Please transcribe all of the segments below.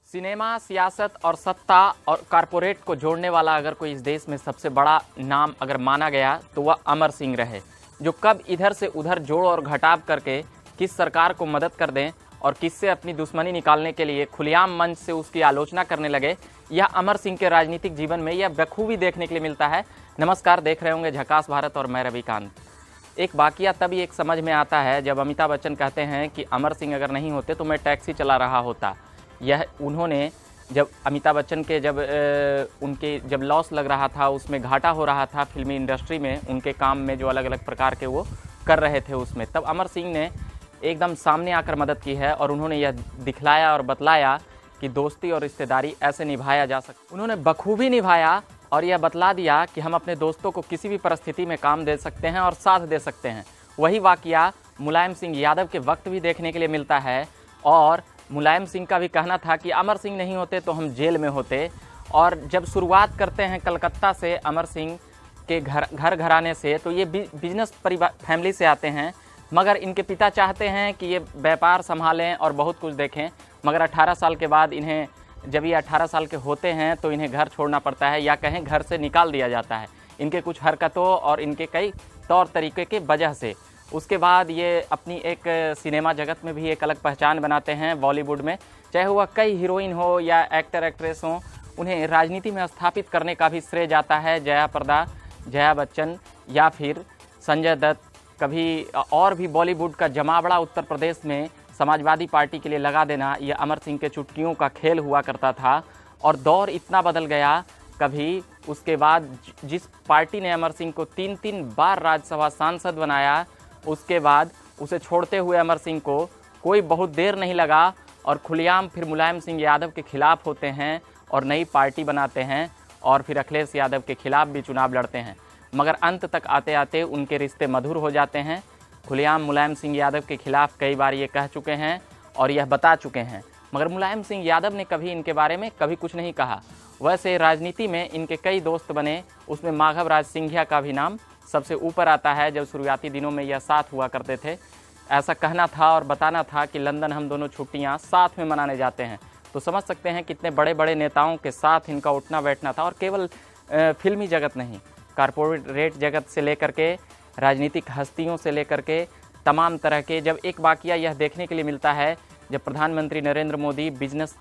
Cinema, सियासत और सत्ता और कारपोरेट को जोड़ने वाला अगर कोई इस देश में सबसे बड़ा नाम अगर माना गया तो वह अमर सिंह रहे, जो कब इधर से उधर जोड़ और घटाव करके किस सरकार को मदद कर दें और किससे अपनी दुश्मनी निकालने के लिए खुलेआम मंच से उसकी आलोचना करने लगे। यह अमर सिंह के राजनीतिक जीवन में यह बखूबी देखने के लिए मिलता है। नमस्कार, देख रहे होंगे झकास भारत और मैं रविकांत। एक वाकया तभी एक समझ में आता है जब अमिताभ बच्चन कहते हैं कि अमर सिंह अगर नहीं होते तो मैं टैक्सी चला रहा होता। यह उन्होंने जब अमिताभ बच्चन के उनके जब लॉस लग रहा था, उसमें घाटा हो रहा था फिल्मी इंडस्ट्री में, उनके काम में जो अलग अलग प्रकार के वो कर रहे थे उसमें, तब अमर सिंह ने एकदम सामने आकर मदद की है और उन्होंने यह दिखलाया और बतलाया कि दोस्ती और रिश्तेदारी ऐसे निभाया जा सकता। उन्होंने बखूबी निभाया और यह बतला दिया कि हम अपने दोस्तों को किसी भी परिस्थिति में काम दे सकते हैं और साथ दे सकते हैं। वही वाकया मुलायम सिंह यादव के वक्त भी देखने के लिए मिलता है और मुलायम सिंह का भी कहना था कि अमर सिंह नहीं होते तो हम जेल में होते। और जब शुरुआत करते हैं कलकत्ता से अमर सिंह के घर घराने से, तो ये बिजनेस परिवार फैमिली से आते हैं, मगर इनके पिता चाहते हैं कि ये व्यापार संभालें और बहुत कुछ देखें। मगर 18 साल के बाद इन्हें, जब ये 18 साल के होते हैं तो इन्हें घर छोड़ना पड़ता है या कहें घर से निकाल दिया जाता है, इनके कुछ हरकतों और इनके कई तौर तरीके के वजह से। उसके बाद ये अपनी एक सिनेमा जगत में भी एक अलग पहचान बनाते हैं बॉलीवुड में, चाहे वह कई हीरोइन हो या एक्टर एक्ट्रेस हो, उन्हें राजनीति में स्थापित करने का भी श्रेय जाता है। जया प्रदा, जया बच्चन या फिर संजय दत्त, कभी और भी बॉलीवुड का जमावड़ा उत्तर प्रदेश में समाजवादी पार्टी के लिए लगा देना, यह अमर सिंह के चुटकियों का खेल हुआ करता था। और दौर इतना बदल गया, कभी उसके बाद जिस पार्टी ने अमर सिंह को 3 बार राज्यसभा सांसद बनाया, उसके बाद उसे छोड़ते हुए अमर सिंह को कोई बहुत देर नहीं लगा और खुलेआम फिर मुलायम सिंह यादव के खिलाफ होते हैं और नई पार्टी बनाते हैं और फिर अखिलेश यादव के खिलाफ भी चुनाव लड़ते हैं। मगर अंत तक आते आते उनके रिश्ते मधुर हो जाते हैं। खुलेआम मुलायम सिंह यादव के खिलाफ कई बार ये कह चुके हैं और यह बता चुके हैं, मगर मुलायम सिंह यादव ने कभी इनके बारे में कभी कुछ नहीं कहा। वैसे राजनीति में इनके कई दोस्त बने, उसमें माघव राज सिंधिया का भी नाम सबसे ऊपर आता है। जब शुरुआती दिनों में यह साथ हुआ करते थे, ऐसा कहना था और बताना था कि लंदन हम दोनों छुट्टियां साथ में मनाने जाते हैं, तो समझ सकते हैं कितने बड़े बड़े नेताओं के साथ इनका उठना बैठना था। और केवल फिल्मी जगत नहीं, कारपोरेट जगत से लेकर के राजनीतिक हस्तियों से लेकर के तमाम तरह के। जब एक वाकया यह देखने के लिए मिलता है, जब प्रधानमंत्री नरेंद्र मोदी बिजनेस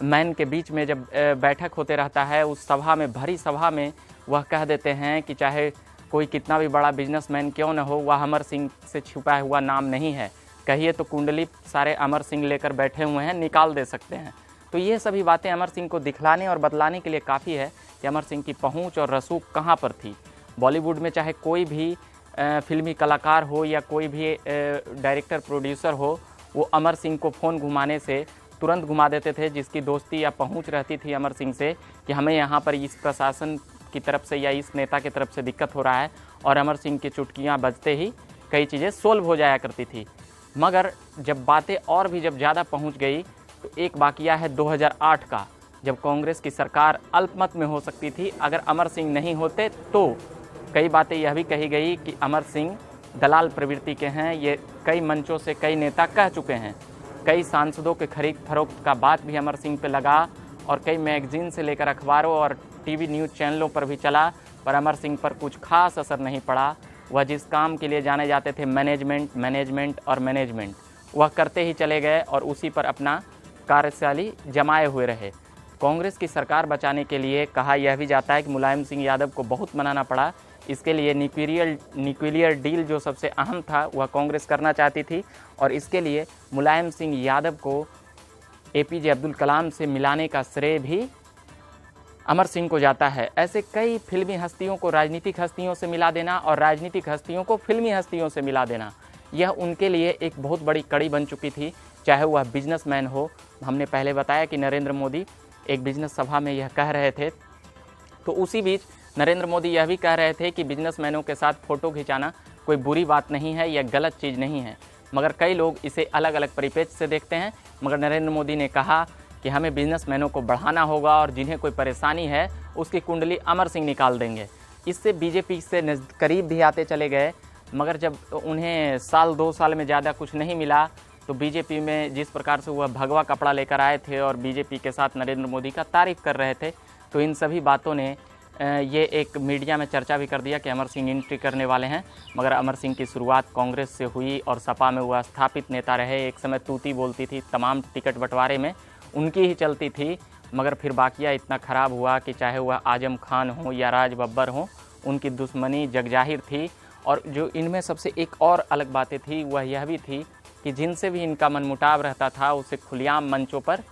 मैन के बीच में जब बैठक होते रहता है, उस सभा में, भरी सभा में वह कह देते हैं कि चाहे कोई कितना भी बड़ा बिजनेसमैन क्यों न हो, वह अमर सिंह से छुपा हुआ नाम नहीं है। कहिए तो कुंडली सारे अमर सिंह लेकर बैठे हुए हैं, निकाल दे सकते हैं। तो ये सभी बातें अमर सिंह को दिखलाने और बतलाने के लिए काफ़ी है कि अमर सिंह की पहुंच और रसूख कहाँ पर थी। बॉलीवुड में चाहे कोई भी फिल्मी कलाकार हो या कोई भी डायरेक्टर प्रोड्यूसर हो, वो अमर सिंह को फ़ोन घुमाने से तुरंत घुमा देते थे, जिसकी दोस्ती या पहुँच रहती थी अमर सिंह से कि हमें यहाँ पर इस प्रशासन की तरफ से या इस नेता की तरफ से दिक्कत हो रहा है, और अमर सिंह की चुटकियां बजते ही कई चीज़ें सोल्व हो जाया करती थी। मगर जब बातें और भी जब ज़्यादा पहुंच गई तो एक वाकया है 2008 का, जब कांग्रेस की सरकार अल्पमत में हो सकती थी अगर अमर सिंह नहीं होते। तो कई बातें यह भी कही गई कि अमर सिंह दलाल प्रवृत्ति के हैं। ये कई मंचों से कई नेता कह चुके हैं, कई सांसदों के खरीद फरोख्त का बात भी अमर सिंह पे लगा और कई मैगजीन से लेकर अखबारों और टीवी न्यूज़ चैनलों पर भी चला, पर अमर सिंह पर कुछ खास असर नहीं पड़ा। वह जिस काम के लिए जाने जाते थे, मैनेजमेंट, वह करते ही चले गए और उसी पर अपना कार्यशैली जमाए हुए रहे। कांग्रेस की सरकार बचाने के लिए कहा यह भी जाता है कि मुलायम सिंह यादव को बहुत मनाना पड़ा। इसके लिए न्यूक्लियर डील जो सबसे अहम था वह कांग्रेस करना चाहती थी, और इसके लिए मुलायम सिंह यादव को APJ अब्दुल कलाम से मिलाने का श्रेय भी अमर सिंह को जाता है। ऐसे कई फिल्मी हस्तियों को राजनीतिक हस्तियों से मिला देना और राजनीतिक हस्तियों को फिल्मी हस्तियों से मिला देना, यह उनके लिए एक बहुत बड़ी कड़ी बन चुकी थी, चाहे वह बिजनेसमैन हो। हमने पहले बताया कि नरेंद्र मोदी एक बिजनेस सभा में यह कह रहे थे, तो उसी बीच नरेंद्र मोदी यह भी कह रहे थे कि बिजनेसमैनों के साथ फ़ोटो खिंचाना कोई बुरी बात नहीं है, यह गलत चीज़ नहीं है। मगर कई लोग इसे अलग अलग परिप्रेक्ष्य से देखते हैं। मगर नरेंद्र मोदी ने कहा कि हमें बिजनेसमैनों को बढ़ाना होगा और जिन्हें कोई परेशानी है उसकी कुंडली अमर सिंह निकाल देंगे। इससे बीजेपी से करीब भी आते चले गए। मगर जब उन्हें साल 2 साल में ज़्यादा कुछ नहीं मिला, तो बीजेपी में जिस प्रकार से वह भगवा कपड़ा लेकर आए थे और बीजेपी के साथ नरेंद्र मोदी का तारीफ कर रहे थे, तो इन सभी बातों ने ये एक मीडिया में चर्चा भी कर दिया कि अमर सिंह एंट्री करने वाले हैं। मगर अमर सिंह की शुरुआत कांग्रेस से हुई और सपा में वह स्थापित नेता रहे। एक समय तूती बोलती थी, तमाम टिकट बंटवारे में उनकी ही चलती थी। मगर फिर बाकिया इतना ख़राब हुआ कि चाहे वह आजम खान हो या राज बब्बर हो, उनकी दुश्मनी जगजाहिर थी। और जो इनमें सबसे एक और अलग बातें थी वह यह भी थी कि जिनसे भी इनका मनमुटाव रहता था उसे खुलेआम मंचों पर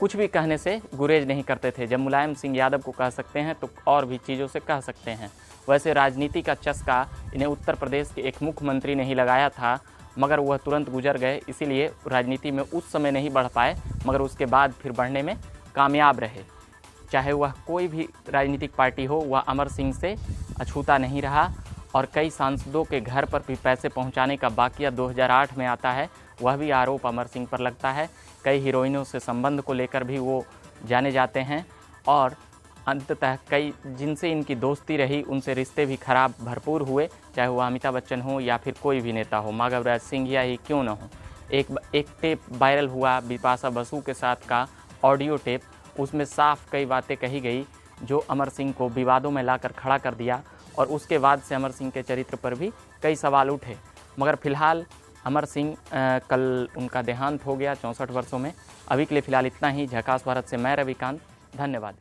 कुछ भी कहने से गुरेज नहीं करते थे। जब मुलायम सिंह यादव को कह सकते हैं तो और भी चीज़ों से कह सकते हैं। वैसे राजनीति का चस्का इन्हें उत्तर प्रदेश के एक मुख्यमंत्री ने ही लगाया था, मगर वह तुरंत गुजर गए, इसीलिए राजनीति में उस समय नहीं बढ़ पाए, मगर उसके बाद फिर बढ़ने में कामयाब रहे। चाहे वह कोई भी राजनीतिक पार्टी हो, वह अमर सिंह से अछूता नहीं रहा। और कई सांसदों के घर पर भी पैसे पहुंचाने का वाकया 2008 में आता है, वह भी आरोप अमर सिंह पर लगता है। कई हीरोइनों से संबंध को लेकर भी वो जाने जाते हैं और अंततः कई जिनसे इनकी दोस्ती रही उनसे रिश्ते भी खराब भरपूर हुए, चाहे वह अमिताभ बच्चन हो या फिर कोई भी नेता हो, माधवराज सिंधिया ही क्यों न हो। एक टेप वायरल हुआ बिपाशा बसु के साथ का ऑडियो टेप, उसमें साफ कई बातें कही गई जो अमर सिंह को विवादों में लाकर खड़ा कर दिया और उसके बाद से अमर सिंह के चरित्र पर भी कई सवाल उठे। मगर फिलहाल अमर सिंह कल उनका देहांत हो गया 64 वर्षों में। अभी के लिए फ़िलहाल इतना ही। झकास भारत से मैं रविकांत, धन्यवाद।